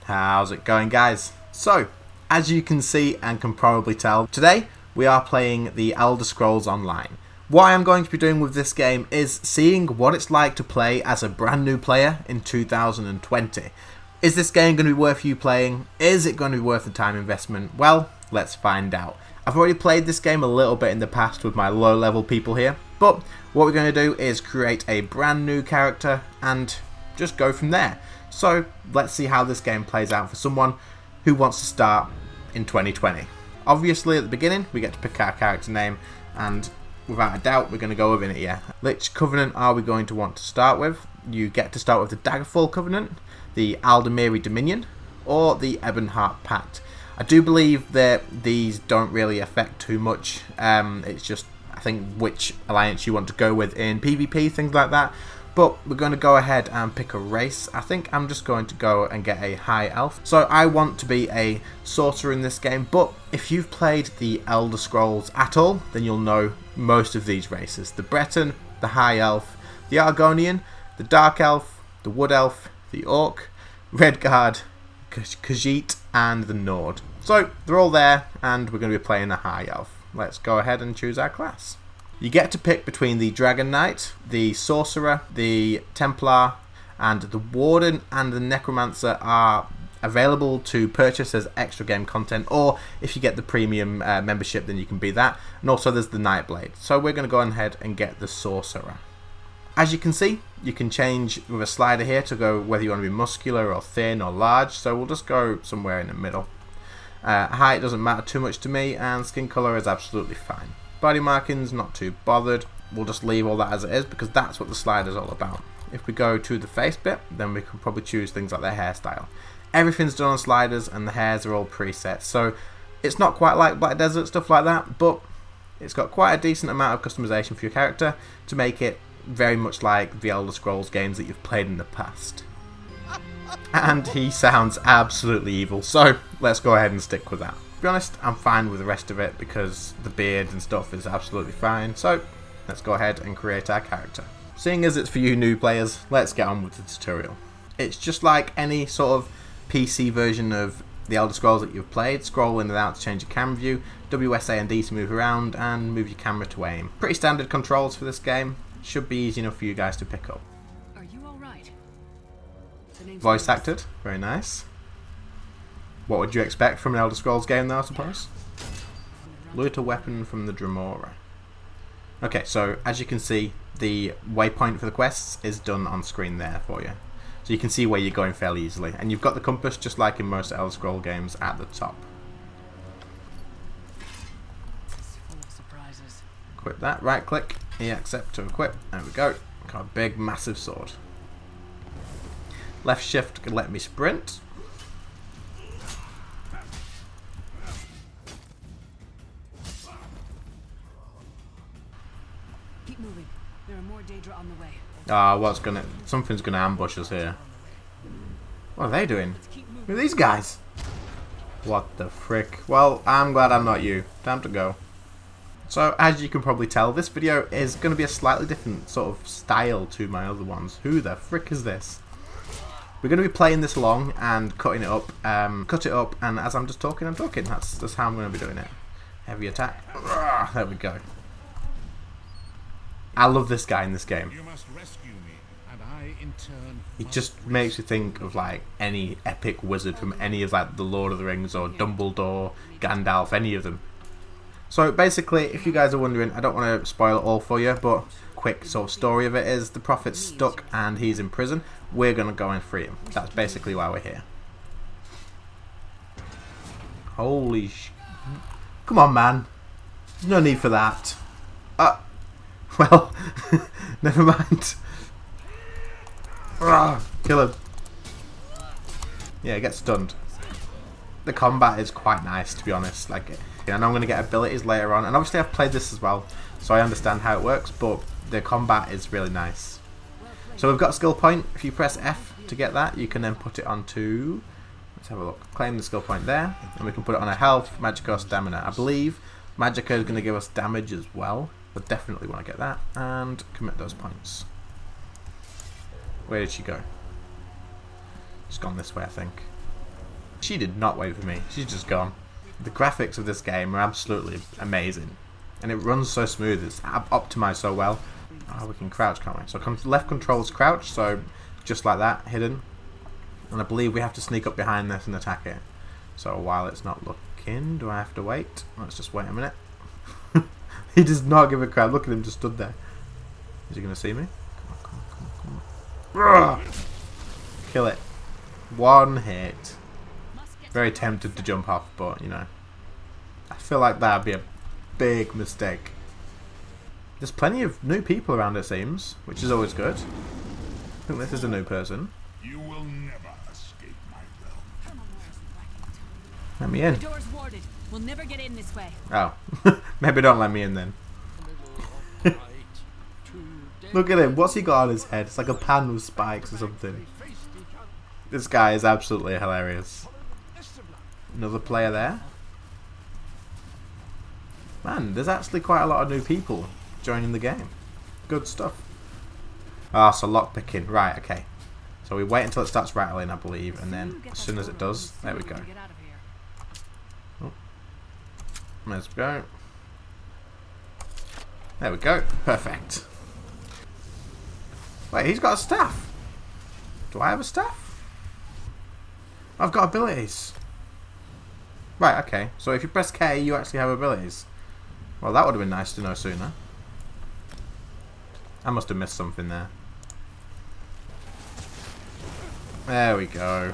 How's it going, guys? So, as you can see and can probably tell, today we are playing the Elder Scrolls Online. What I'm going to be doing with this game is seeing what it's like to play as a brand new player in 2020. Is this game going to be worth you playing? Is it going to be worth the time investment? Well, let's find out. I've already played this game a little bit in the past with my low level people here, but what we're going to do is create a brand new character and just go from there. So let's see how this game plays out for someone who wants to start in 2020. Obviously at the beginning we get to pick our character name, and without a doubt we're going to go with Inityeah. Which covenant are we going to want to start with? You get to start with the Daggerfall Covenant, the Aldemiri Dominion, or the Ebonheart Pact. I do believe that these don't really affect too much. It's just, I think, which alliance you want to go with in PvP, things like that. But we're going to go ahead and pick a race. I think I'm just going to go and get a High Elf. So I want to be a sorcerer in this game, but if you've played the Elder Scrolls at all, then you'll know most of these races. The Breton, the High Elf, the Argonian, the Dark Elf, the Wood Elf, the Orc, Redguard, Khajiit, and the Nord. So they're all there, and we're going to be playing a High Elf. Let's go ahead and choose our class. You get to pick between the Dragon Knight, the Sorcerer, the Templar, and the Warden and the Necromancer are available to purchase as extra game content, or if you get the premium membership then you can be that. And also there's the Nightblade. So we're going to go ahead and get the Sorcerer. As you can see, you can change with a slider here to go whether you want to be muscular or thin or large, so we'll just go somewhere in the middle. Height doesn't matter too much to me, and skin colour is absolutely fine. Body markings, not too bothered. We'll just leave all that as it is because that's what the slider's all about. If we go to the face bit, then we can probably choose things like their hairstyle. Everything's done on sliders and the hairs are all preset, so it's not quite like Black Desert, stuff like that, but it's got quite a decent amount of customization for your character to make it very much like the Elder Scrolls games that you've played in the past. And he sounds absolutely evil, so let's go ahead and stick with that. To be honest, I'm fine with the rest of it because the beard and stuff is absolutely fine, so let's go ahead and create our character. Seeing as it's for you new players, let's get on with the tutorial. It's just like any sort of PC version of the Elder Scrolls that you've played. Scroll in and out to change your camera view, WSA and D to move around, and move your camera to aim. Pretty standard controls for this game. Should be easy enough for you guys to pick up. Are you all right? Voice acted, very nice. What would you expect from an Elder Scrolls game though, I suppose? Loot a weapon from the Dremora. Okay, so as you can see, the waypoint for the quests is done on screen there for you. So you can see where you're going fairly easily. And you've got the compass, just like in most Elder Scrolls games, at the top. Equip that, right click, accept to equip, there we go. Got a big massive sword. Left shift can let me sprint. Keep moving. There are more Daedra on the way. Something's gonna ambush us here. What are they doing? Who are these guys? What the frick? Well, I'm glad I'm not you. Time to go. So, as you can probably tell, this video is going to be a slightly different sort of style to my other ones. Who the frick is this? We're going to be playing this along and cutting it up. Cut it up, and as I'm just talking, I'm talking. That's how I'm going to be doing it. Heavy attack. There we go. I love this guy in this game. You must rescue me, and I in turn. He just makes you think of like any epic wizard from any of like the Lord of the Rings or Dumbledore, Gandalf, any of them. So basically, if you guys are wondering, I don't want to spoil it all for you, but quick sort of story of it is the prophet's stuck and he's in prison. We're going to go and free him. That's basically why we're here. Holy sh... Come on, man. There's no need for that. Well, never mind. Kill him. Yeah, get stunned. The combat is quite nice, to be honest. Like, I know I'm going to get abilities later on, and obviously I've played this as well, so I understand how it works, but the combat is really nice. So we've got a skill point. If you press F to get that, you can then put it onto... Let's have a look. Claim the skill point there, and we can put it on a health, magic, or stamina. I believe Magicka is going to give us damage as well. I definitely want to get that, and commit those points. Where did she go? She's gone this way, I think. She did not wait for me. She's just gone. The graphics of this game are absolutely amazing. And it runs so smooth. It's optimized so well. Oh, we can crouch, can't we? So left controls crouch, so just like that, hidden. And I believe we have to sneak up behind this and attack it. So while it's not looking, do I have to wait? Let's just wait a minute. He does not give a crap. Look at him just stood there. Is he going to see me? Come on. Kill it. One hit. Very tempted to jump off, but you know, I feel like that'd be a big mistake. There's plenty of new people around, it seems, which is always good. I think this is a new person. You will never escape my realm. Let me in. The door's warded. We'll never get in this way. Oh, maybe don't let me in then. Look at him. What's he got on his head? It's like a pan with spikes or something. This guy is absolutely hilarious. Another player there. Man, there's actually quite a lot of new people joining the game. Good stuff. Ah, so lockpicking. Right, okay. So we wait until it starts rattling, I believe, and then as soon as it does, there we go. Oh. Let's go. There we go. Perfect. Wait, he's got a staff. Do I have a staff? I've got abilities. Right, okay. So if you press K, you actually have abilities. Well, that would have been nice to know sooner. I must have missed something there. There we go.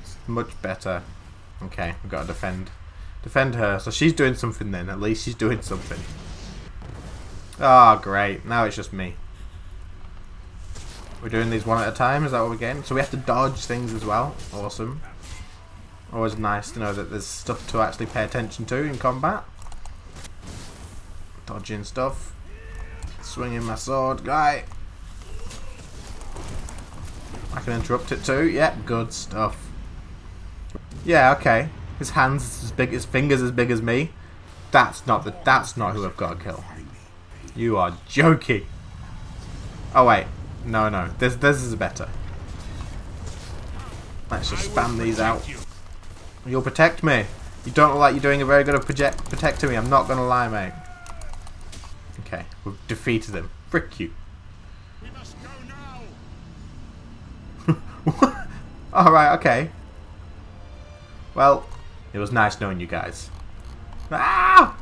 It's much better. Okay, we've got to defend. Defend her. So she's doing something then. At least she's doing something. Ah, oh, great. Now it's just me. We're doing these one at a time. Is that what we're getting? So we have to dodge things as well. Awesome. Always nice to know that there's stuff to actually pay attention to in combat. Dodging stuff. Swinging my sword. Guy. I can interrupt it too. Yeah, good stuff. Yeah, okay. His hands as big, his fingers as big as me. That's not who I've got to kill. You are joking. Oh wait, no. This is better. Let's just spam these out. You'll protect me. You don't look like you're doing a very good of protecting me. I'm not gonna lie, mate. Okay, we've defeated him. Frick you. We must go now. Alright, okay. Well, it was nice knowing you guys. Ah!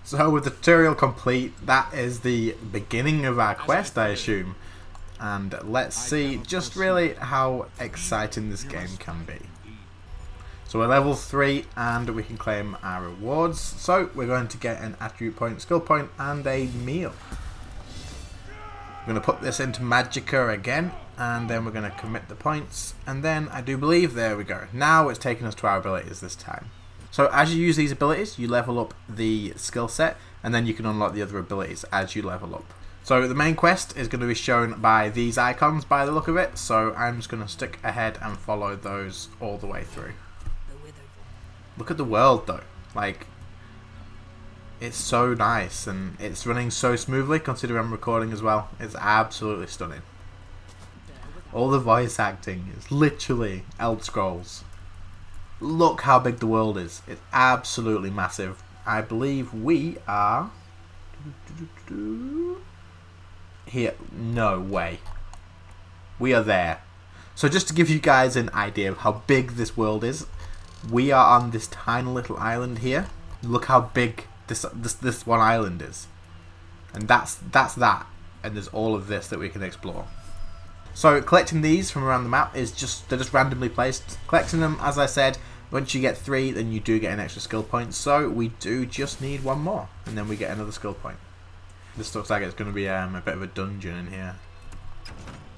So with the tutorial complete, that is the beginning of our quest, I assume. And let's see just really how exciting this game can be. So we're level 3 and we can claim our rewards. So we're going to get an attribute point, skill point and a meal. We're going to put this into Magicka again and then we're going to commit the points. And then I do believe, there we go. Now it's taking us to our abilities this time. So as you use these abilities, you level up the skill set and then you can unlock the other abilities as you level up. So the main quest is going to be shown by these icons by the look of it. So I'm just going to stick ahead and follow those all the way through. Look at the world though. Like, it's so nice and it's running so smoothly considering I'm recording as well. It's absolutely stunning. All the voice acting is literally Elder Scrolls. Look how big the world is. It's absolutely massive. I believe we are here. No way. We are there. So just to give you guys an idea of how big this world is, we are on this tiny little island here. Look how big this one island is. And that's that. And there's all of this that we can explore. So collecting these from around the map is they're just randomly placed. Collecting them, as I said, once you get 3, then you do get an extra skill point. So we do just need 1 more, and then we get another skill point. This looks like it's going to be a bit of a dungeon in here.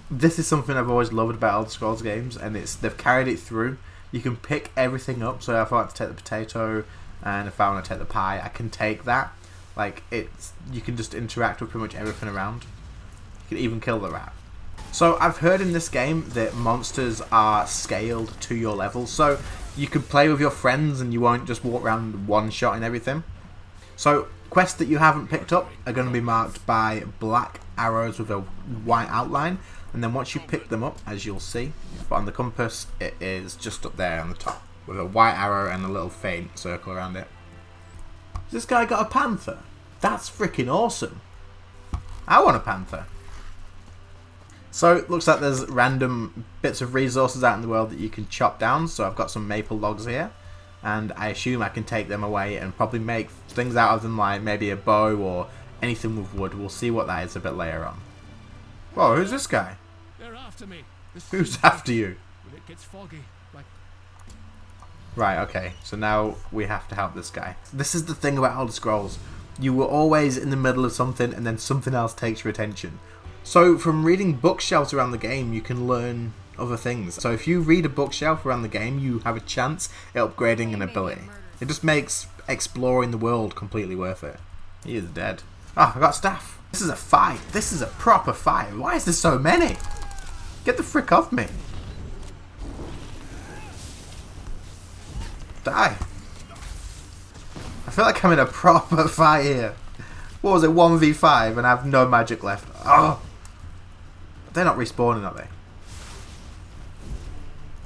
This is something I've always loved about Elder Scrolls games, and they've carried it through. You can pick everything up. So if I want to take the potato, and if I want to take the pie, I can take that. Like, you can just interact with pretty much everything around. You can even kill the rat. So I've heard in this game that monsters are scaled to your level, so you can play with your friends and you won't just walk around one shot and everything. So Quests that you haven't picked up are going to be marked by black arrows with a white outline, and then once you pick them up, as you'll see, but on the compass it is just up there on the top with a white arrow and a little faint circle around it. This guy got a panther. That's freaking awesome. I want a panther. So it looks like there's random bits of resources out in the world that you can chop down. So I've got some maple logs here, and I assume I can take them away and probably make things out of them, like maybe a bow or anything with wood. We'll see what that is a bit later on. Whoa, who's this guy? They're after me. Who's after you? When it gets foggy, like Right, okay, so now we have to help this guy. This is the thing about Elder Scrolls. You were always in the middle of something and then something else takes your attention. So from reading bookshelves around the game, you can learn other things. So if you read a bookshelf around the game, you have a chance at upgrading an ability. It just makes exploring the world completely worth it. He is dead. Ah, I got staff. This is a fight. This is a proper fight. Why is there so many? Get the frick off me. Die. I feel like I'm in a proper fight here. What was it, 1v5 and I have no magic left. Oh! They're not respawning, are they?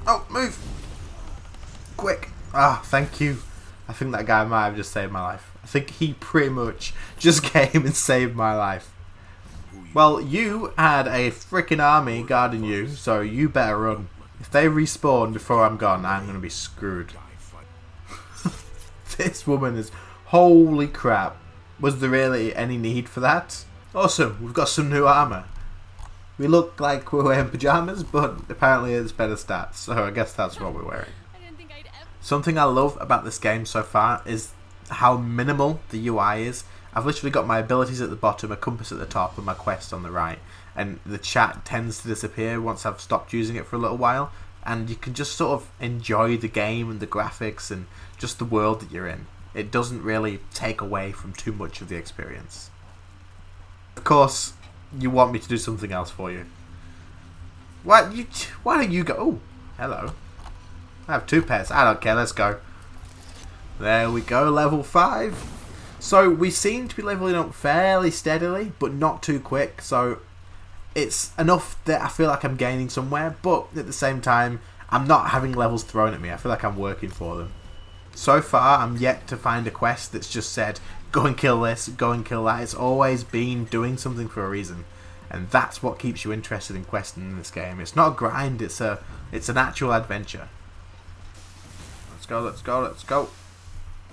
Oh, move! Quick! Ah, thank you. I think that guy might have just saved my life. I think he pretty much just came and saved my life. Well, you had a freaking army guarding you, so you better run. If they respawn before I'm gone, I'm going to be screwed. This woman is... Holy crap. Was there really any need for that? Awesome, we've got some new armor. We look like we're wearing pajamas, but apparently it's better stats, so I guess that's what we're wearing. Something I love about this game so far is how minimal the UI is. I've literally got my abilities at the bottom, a compass at the top, and my quest on the right. And the chat tends to disappear once I've stopped using it for a little while. And you can just sort of enjoy the game and the graphics and just the world that you're in. It doesn't really take away from too much of the experience. Of course, you want me to do something else for you. Why don't you go? Oh, hello. I have 2 pets. I don't care. Let's go. There we go. Level 5. So we seem to be leveling up fairly steadily, but not too quick. So it's enough that I feel like I'm gaining somewhere, but at the same time, I'm not having levels thrown at me. I feel like I'm working for them. So far, I'm yet to find a quest that's just said, go and kill this, go and kill that. It's always been doing something for a reason. And that's what keeps you interested in questing in this game. It's not a grind, it's an actual adventure. Let's go, let's go, let's go.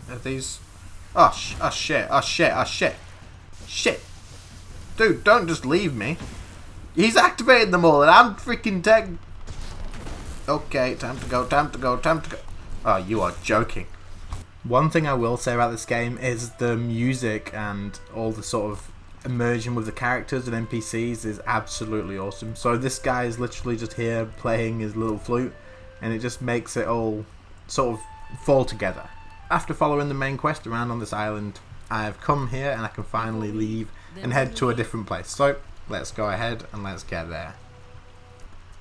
Are these... Oh shit, oh shit, oh shit. Shit. Dude, don't just leave me. He's activated them all and I'm freaking dead. Okay, time to go, time to go, time to go. Oh, you are joking. One thing I will say about this game is the music and all the sort of immersion with the characters and NPCs is absolutely awesome. So this guy is literally just here playing his little flute and it just makes it all sort of fall together. After following the main quest around on this island, I've come here and I can finally leave and head to a different place. So let's go ahead and let's get there.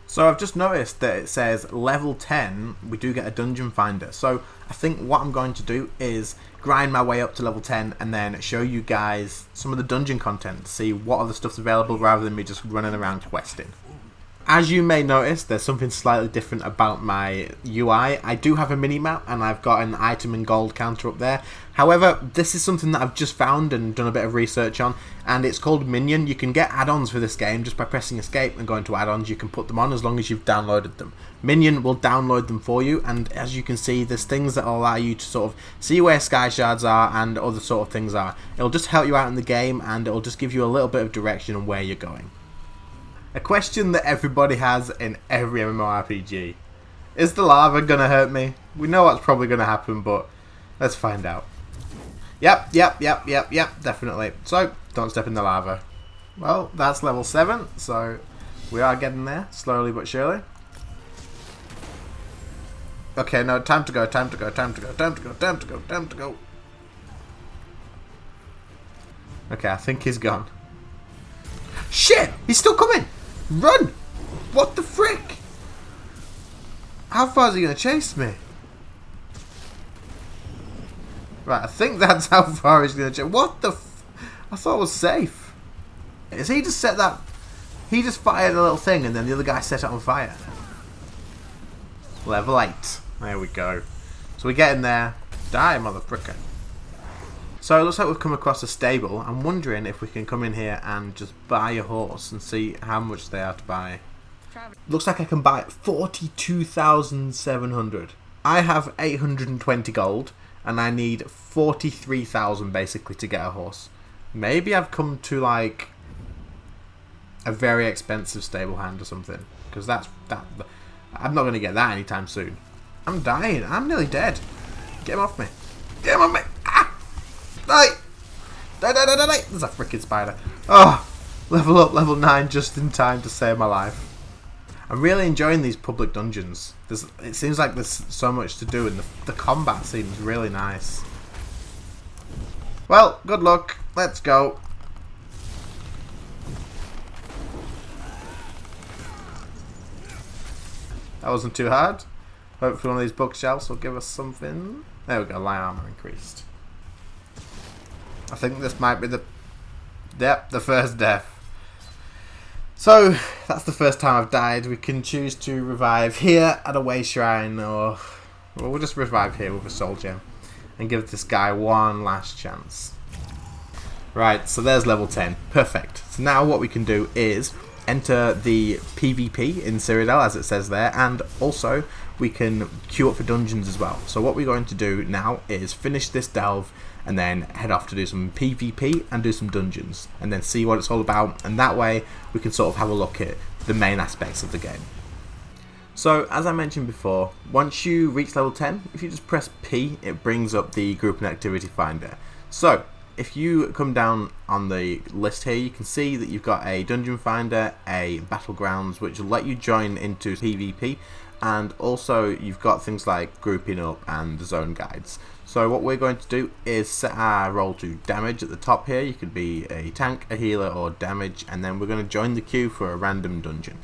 So I've just noticed that it says level 10, we do get a dungeon finder. So I think what I'm going to do is grind my way up to level 10 and then show you guys some of the dungeon content to see what other stuff's available rather than me just running around questing. As you may notice, there's something slightly different about my UI. I do have a mini-map and I've got an item and gold counter up there. However, this is something that I've just found and done a bit of research on, and it's called Minion. You can get add-ons for this game just by pressing escape and going to add-ons. You can put them on as long as you've downloaded them. Minion will download them for you, and as you can see, there's things that will allow you to sort of see where sky shards are and other sort of things are. It'll just help you out in the game and it'll just give you a little bit of direction on where you're going. A question that everybody has in every MMORPG. Is the lava gonna hurt me? We know what's probably gonna happen, but let's find out. Yep, definitely. So, don't step in the lava. Well, that's level 7, so we are getting there, slowly but surely. Okay, no, time to go, time to go, time to go, time to go, time to go, time to go. Okay, I think he's gone. Shit! He's still coming! Run! What the frick? How far is he going to chase me? Right, I think that's how far he's going to jump. What the I thought it was safe. Is he just set that... He just fired a little thing and then the other guy set it on fire. Level 8. There we go. So we get in there. Die, motherfucker. So it looks like we've come across a stable. I'm wondering if we can come in here and just buy a horse and see how much they are to buy. Looks like I can buy 42,700. I have 820 gold and I need 43,000 basically to get a horse. Maybe I've come to like a very expensive stable hand or something, because that I'm not going to get that anytime soon. I'm dying. I'm nearly dead. Get him off me. Get him off me. Ah! Die. Die, die, die, die, die. There's a freaking spider. Oh, level up, level 9 just in time to save my life. I'm really enjoying these public dungeons. It seems like there's so much to do and the combat seems really nice. Well, good luck. Let's go. That wasn't too hard. Hopefully one of these bookshelves will give us something. There we go, light armor increased. I think this might be the first death. So, that's the first time I've died. We can choose to revive here at a way shrine, or we'll just revive here with a soul gem and give this guy one last chance. Right, so there's level 10. Perfect. So now what we can do is enter the PvP in Cyrodiil, as it says there, and also we can queue up for dungeons as well. So what we're going to do now is finish this delve and then head off to do some PvP and do some dungeons and then see what it's all about, and that way we can sort of have a look at the main aspects of the game. So as I mentioned before, once you reach level 10, if you just press P, it brings up the group and activity finder. So if you come down on the list here, you can see that you've got a dungeon finder, a battlegrounds, which will let you join into PvP, and also you've got things like grouping up and the zone guides. So what we're going to do is set our role to damage at the top here. You could be a tank, a healer, or damage, and then we're going to join the queue for a random dungeon.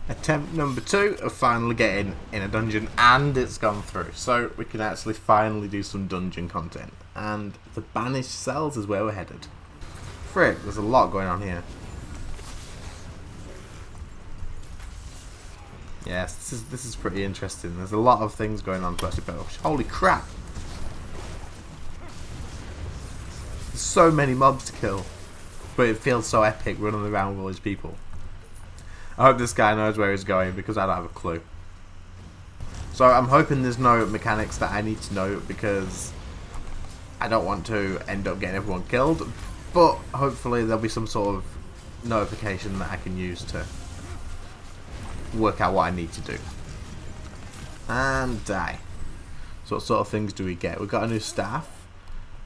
Attempt number 2 of finally getting in a dungeon, and it's gone through. So we can actually finally do some dungeon content. And the banished cells is where we're headed. Frick, there's a lot going on here. Yes, this is pretty interesting. There's a lot of things going on to actually battle. Holy crap! There's so many mobs to kill, but it feels so epic running around with all these people. I hope this guy knows where he's going because I don't have a clue. So I'm hoping there's no mechanics that I need to know because I don't want to end up getting everyone killed, but hopefully there'll be some sort of notification that I can use to work out what I need to do. And die. So what sort of things do we get? We've got a new staff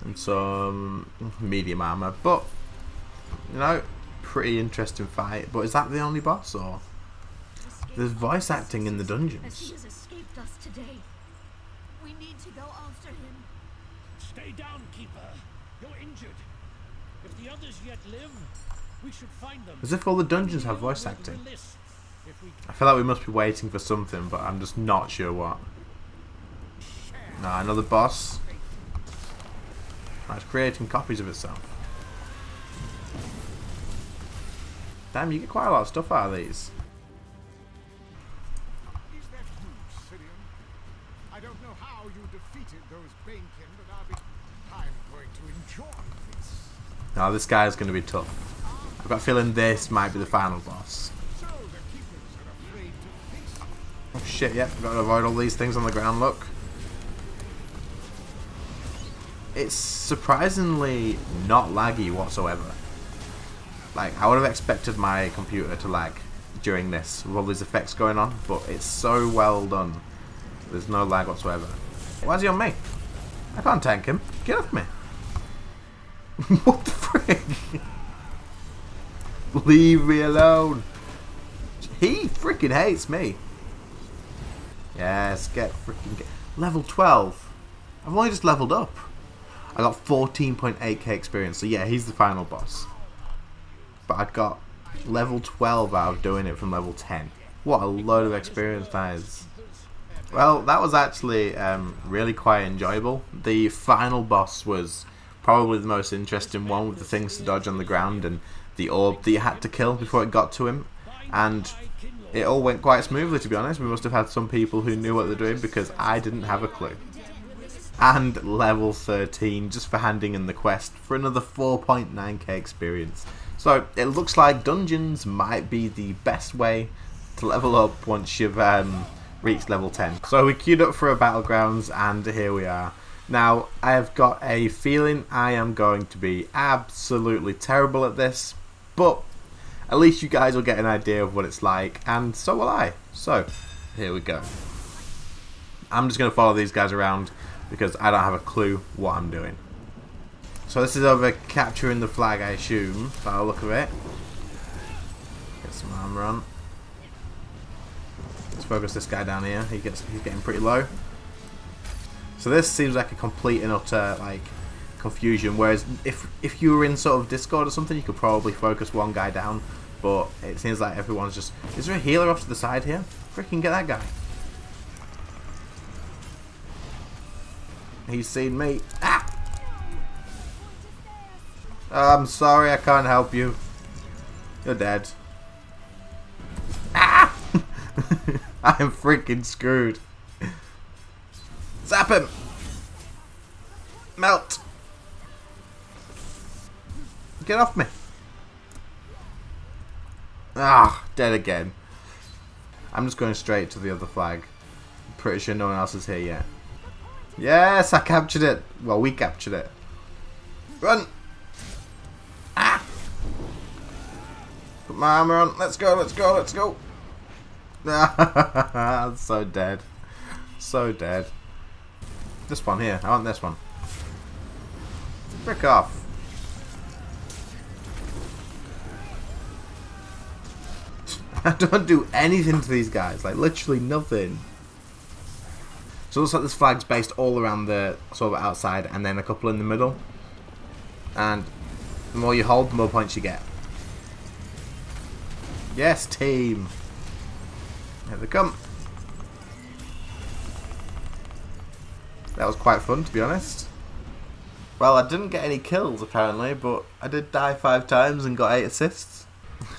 and some medium armor, but you know, pretty interesting fight. But is that the only boss, or there's voice acting in the dungeons? He has escaped us today. We need to go after him. Stay down, Keeper. You're injured. If the others yet live, we should find them. As if all the dungeons have voice acting. I feel like we must be waiting for something, but I'm just not sure what. Another boss. It's creating copies of itself. Damn, you get quite a lot of stuff out of these. Is that you, Syrian? I don't know how you defeated those Banekin, but I'm going to enjoy this. Now this guy is going to be tough. I've got a feeling this might be the final boss. So the keepers are afraid to face you. Oh shit, yep, got to avoid all these things on the ground, look. It's surprisingly not laggy whatsoever. Like, I would have expected my computer to lag during this with all these effects going on, but it's so well done. There's no lag whatsoever. Why is he on me? I can't tank him. Get off me. What the frick? Leave me alone. He freaking hates me. Yes, get. Level 12. I've only just leveled up. I got 14.8k experience, so yeah, he's the final boss. But I got level 12 out of doing it from level 10. What a load of experience that is. Well, that was actually really quite enjoyable. The final boss was probably the most interesting one, with the things to dodge on the ground and the orb that you had to kill before it got to him. And it all went quite smoothly, to be honest. We must have had some people who knew what they're doing, because I didn't have a clue. And level 13 just for handing in the quest for another 4.9k experience. So it looks like dungeons might be the best way to level up once you've reached level 10. So we queued up for a battlegrounds, and here we are. Now, I have got a feeling I am going to be absolutely terrible at this, but at least you guys will get an idea of what it's like, and so will I. So, here we go. I'm just going to follow these guys around because I don't have a clue what I'm doing. So this is over capturing the flag, I assume, by the look of it. Get some armor on. Let's focus this guy down here. He's getting pretty low. So this seems like a complete and utter confusion. Whereas if you were in sort of Discord or something, you could probably focus one guy down. But it seems like everyone's just... Is there a healer off to the side here? Freaking get that guy. He's seen me. Ah! I'm sorry, I can't help you. You're dead. Ah! I am freaking screwed. Zap him! Melt! Get off me! Ah, dead again. I'm just going straight to the other flag. I'm pretty sure no one else is here yet. Yes, I captured it. Well, we captured it. Run! Ah! Put my armor on. Let's go, let's go, let's go. I'm so dead. So dead. This one here. I want this one. Frick off. I don't do anything to these guys. Like, literally nothing. So it looks like this flag's based all around the sort of outside, and then a couple in the middle. And the more you hold, the more points you get. Yes, team. Here they come. That was quite fun, to be honest. Well, I didn't get any kills, apparently, but I did die 5 times and got 8 assists.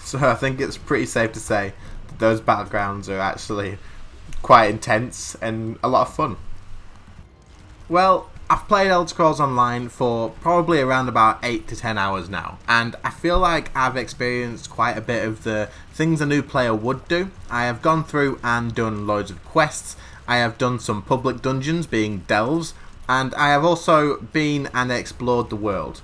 So I think it's pretty safe to say that those battlegrounds are actually quite intense and a lot of fun. Well, I've played Elder Scrolls Online for probably around about 8 to 10 hours now, and I feel like I've experienced quite a bit of the things a new player would do. I have gone through and done loads of quests. I have done some public dungeons, being delves, and I have also been and explored the world.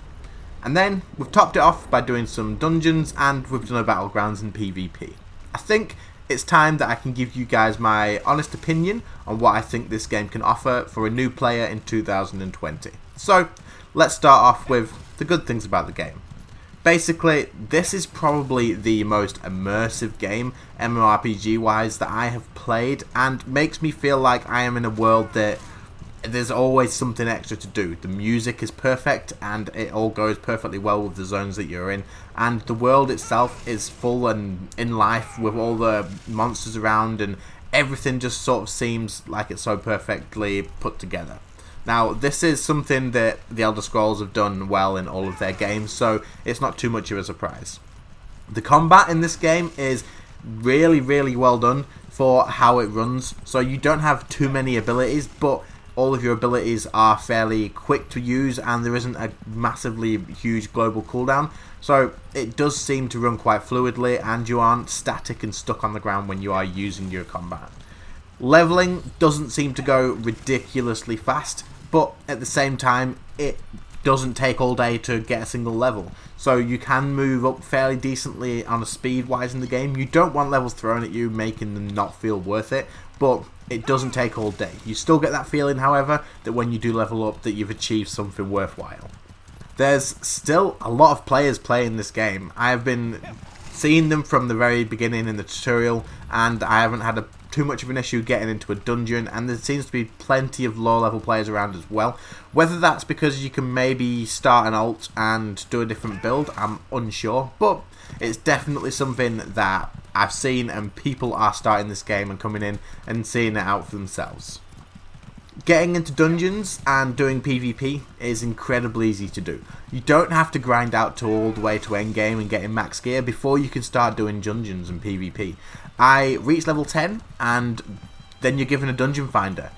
And then we've topped it off by doing some dungeons, and we've done a battlegrounds in PvP. I think it's time that I can give you guys my honest opinion on what I think this game can offer for a new player in 2020. So let's start off with the good things about the game. Basically, this is probably the most immersive game, MMORPG wise, that I have played, and makes me feel like I am in a world that there's always something extra to do. The music is perfect, and it all goes perfectly well with the zones that you're in, and the world itself is full and in life with all the monsters around, and everything just sort of seems like it's so perfectly put together. Now, this is something that the Elder Scrolls have done well in all of their games, so it's not too much of a surprise. The combat in this game is really, really well done for how it runs, so you don't have too many abilities, but all of your abilities are fairly quick to use, and there isn't a massively huge global cooldown, so it does seem to run quite fluidly, and you aren't static and stuck on the ground when you are using your combat. Leveling doesn't seem to go ridiculously fast, but at the same time it doesn't take all day to get a single level, so you can move up fairly decently on a speed wise in the game. You don't want levels thrown at you, making them not feel worth it, but it doesn't take all day. You still get that feeling, however, that when you do level up that you've achieved something worthwhile. There's still a lot of players playing this game. I have been seeing them from the very beginning in the tutorial, and I haven't had a too much of an issue getting into a dungeon, and there seems to be plenty of low level players around as well. Whether that's because you can maybe start an alt and do a different build, I'm unsure, but it's definitely something that I've seen, and people are starting this game and coming in and seeing it out for themselves. Getting into dungeons and doing PvP is incredibly easy to do. You don't have to grind out to all the way to endgame and getting max gear before you can start doing dungeons and PvP. I reached level 10 and then you're given a dungeon finder.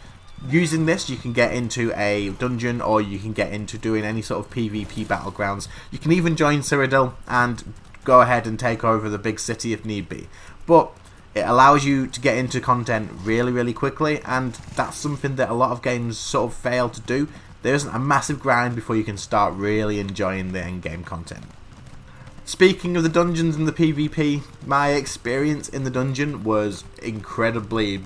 Using this you can get into a dungeon, or you can get into doing any sort of PvP battlegrounds. You can even join Cyrodiil and go ahead and take over the big city if need be. But it allows you to get into content really quickly, and that's something that a lot of games sort of fail to do. There isn't a massive grind before you can start really enjoying the end game content. Speaking of the dungeons and the PvP, my experience in the dungeon was incredibly...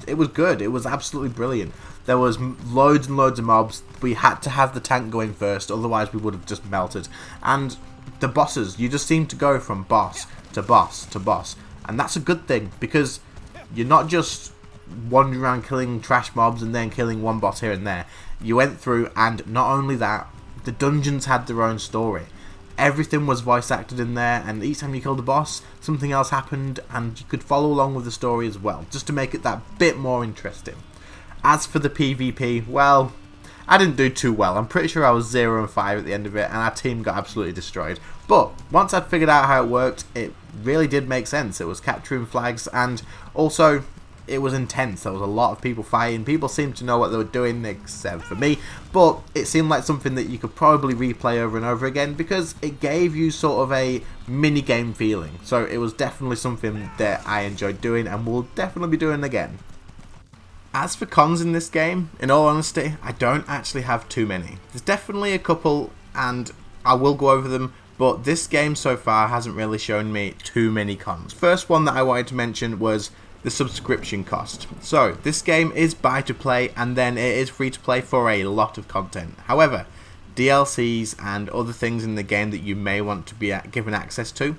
it was good. It was absolutely brilliant. There was loads and loads of mobs. We had to have the tank going first, otherwise we would have just melted. And the bosses, you just seem to go from boss to boss to boss. And that's a good thing, because you're not just wandering around killing trash mobs and then killing one boss here and there. You went through, and not only that, the dungeons had their own story. Everything was voice acted in there, and each time you killed a boss, something else happened, and you could follow along with the story as well, just to make it that bit more interesting. As for the PvP, well, I didn't do too well. I'm pretty sure I was 0 and 5 at the end of it, and our team got absolutely destroyed. But once I'd figured out how it worked, it really did make sense. It was capturing flags, and also it was intense. There was a lot of people fighting. People seemed to know what they were doing, except for me. But it seemed like something that you could probably replay over and over again, because it gave you sort of a mini-game feeling. So it was definitely something that I enjoyed doing, and will definitely be doing again. As for cons in this game, in all honesty, I don't actually have too many. There's definitely a couple, and I will go over them, but this game so far hasn't really shown me too many cons. First one that I wanted to mention was the subscription cost. So, this game is buy to play, and then it is free to play for a lot of content. However, DLCs and other things in the game that you may want to be given access to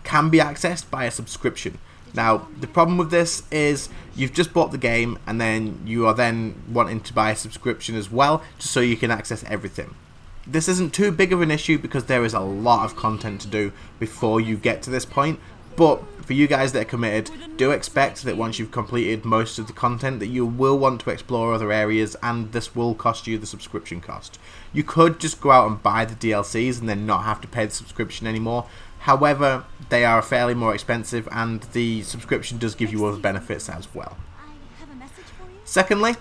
can be accessed by a subscription. Now, the problem with this is you've just bought the game, and then you are then wanting to buy a subscription as well, just so you can access everything. This isn't too big of an issue because there is a lot of content to do before you get to this point, but for you guys that are committed, do expect that once you've completed most of the content that you will want to explore other areas, and this will cost you the subscription cost. You could just go out and buy the DLCs and then not have to pay the subscription anymore. However, they are fairly more expensive, and the subscription does give you other benefits as well. Secondly,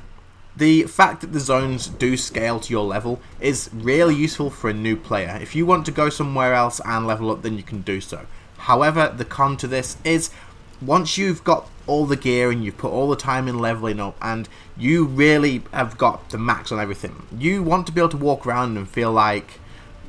the fact that the zones do scale to your level is really useful for a new player. If you want to go somewhere else and level up, then you can do so. However, the con to this is once you've got all the gear and you've put all the time in leveling up and you really have got the max on everything, you want to be able to walk around and feel like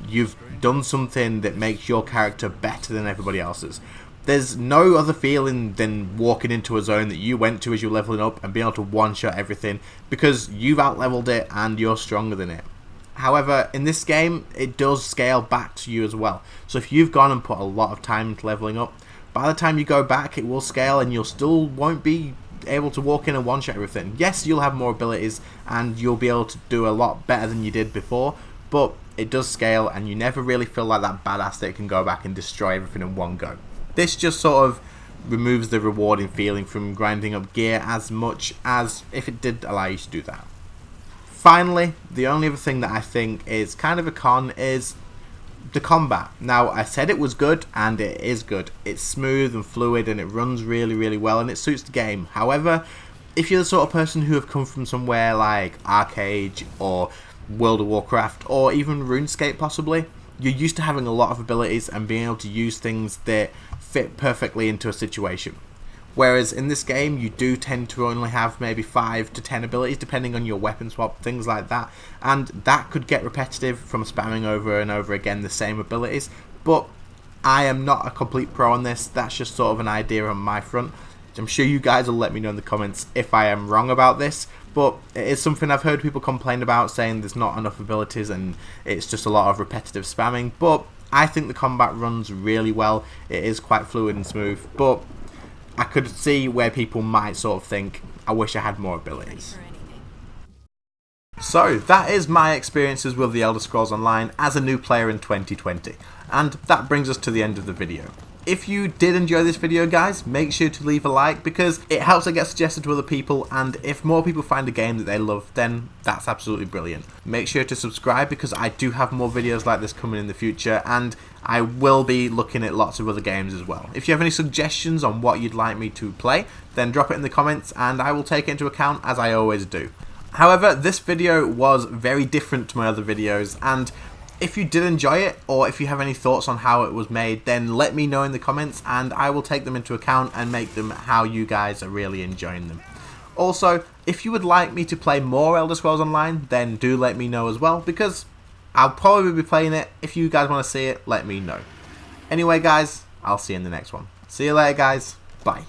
you've done something that makes your character better than everybody else's. There's no other feeling than walking into a zone that you went to as you're leveling up and being able to one-shot everything because you've out-leveled it and you're stronger than it. However, in this game, it does scale back to you as well. So if you've gone and put a lot of time into leveling up, by the time you go back, it will scale and you'll still won't be able to walk in and one-shot everything. Yes, you'll have more abilities and you'll be able to do a lot better than you did before, but it does scale and you never really feel like that badass that can go back and destroy everything in one go. This just sort of removes the rewarding feeling from grinding up gear as much as if it did allow you to do that. Finally, the only other thing that I think is kind of a con is the combat. Now, I said it was good, and it is good. It's smooth and fluid, and it runs really, really well, and it suits the game. However, if you're the sort of person who have come from somewhere like Arcade or World of Warcraft, or even RuneScape possibly, you're used to having a lot of abilities and being able to use things that fit perfectly into a situation. Whereas in this game, you do tend to only have maybe 5 to 10 abilities, depending on your weapon swap, things like that. And that could get repetitive from spamming over and over again the same abilities. But I am not a complete pro on this. That's just sort of an idea on my front. I'm sure you guys will let me know in the comments if I am wrong about this. But it is something I've heard people complain about, saying there's not enough abilities and it's just a lot of repetitive spamming. But I think the combat runs really well. It is quite fluid and smooth. But I could see where people might sort of think, I wish I had more abilities. So that is my experiences with the Elder Scrolls Online as a new player in 2020, and that brings us to the end of the video. If you did enjoy this video, guys, make sure to leave a like because it helps it get suggested to other people, and if more people find a game that they love, then that's absolutely brilliant. Make sure to subscribe because I do have more videos like this coming in the future, and I will be looking at lots of other games as well. If you have any suggestions on what you'd like me to play, then drop it in the comments and I will take it into account as I always do. However, this video was very different to my other videos, and if you did enjoy it, or if you have any thoughts on how it was made, then let me know in the comments and I will take them into account and make them how you guys are really enjoying them. Also, if you would like me to play more Elder Scrolls Online, then do let me know as well, because I'll probably be playing it. If you guys want to see it, let me know. Anyway guys, I'll see you in the next one. See you later guys, bye.